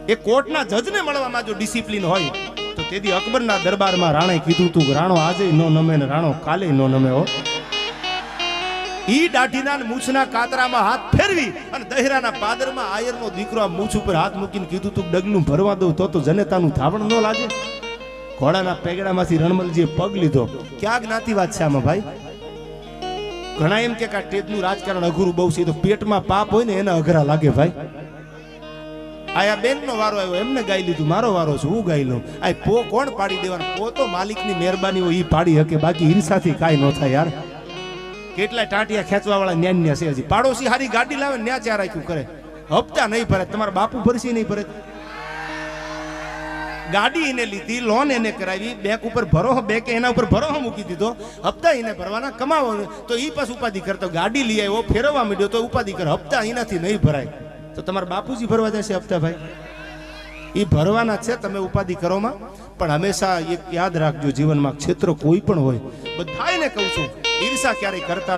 એ કોર્ટના જજને મળવામાં જો ડિસિપ્લિન હોય તો તેથી અકબરના દરબારમાં રાણે કીધું તું કે રાણો આજે નો નમે ને રાણો કાલે નો નમે હો. ઈ દાઢીના મૂછના કાતરામાં હાથ ફેરવી અને દહેરાના પાદરમાં આયરનો દીકરો મૂછ ઉપર હાથ મૂકીને કીધું તું ડગલું ભરવા દઉં તો જનેતાનું ધાવણ ન લાગે. ઘોડાના પેગડામાંથી રણમલજીએ પગ લીધો. ક્યાં જ્ઞાતિ વાત છે આમાં ભાઈ? ઘણા એમ કે આ ટેપનું રાજકારણ અઘરું બહુ છે, તો પેટમાં પાપ હોય ને એને અઘરા લાગે ભાઈ. આયા બેનનો વારો આવ્યો, એમને ગાઈ લીધું, મારો વારો છે હું ગાઈ લઉં. આ પો કોણ પાડી દેવાનું? પો તો માલિકની મહેરબાની હોય ઈ પાડી શકે, બાકી હિંસાથી કાંઈ ન થાય યાર. કેટલાય ટાંટિયા ખેંચવા વાળા ન્યા છે હજી. પાડોશી હારી ગાડી લાવે ન્યા ચાર રાખ્યું કરે, હપ્તા નહીં ભરે. તમારા બાપુ ભરસી નહીં ભરે. ગાડી એને લીધી, લોન એને કરાવી, બેંક ઉપર ભરો, બેંકે એના ઉપર ભરો મૂકી દીધો, હપ્તા એને ભરવાના, કમાવાનો તો ઈ પાછું ઉપાધિ કરતો. ગાડી લઈ આવ્યો, ફેરવવા માંડ્યો તો ઉપાધિ કરે, હપ્તા એનાથી નહીં ભરાય. તો તમારા બાપુજી ભરવા જશે હપ્તા ભાઈ? એ ભરવાના છે, તમે ઉપાધિ કરોમાં. પણ હંમેશા એક યાદ રાખજો, જીવનમાં ક્ષેત્ર કોઈ પણ હોય, બધાને કહું છું, ઈર્ષા ક્યારેય કરતા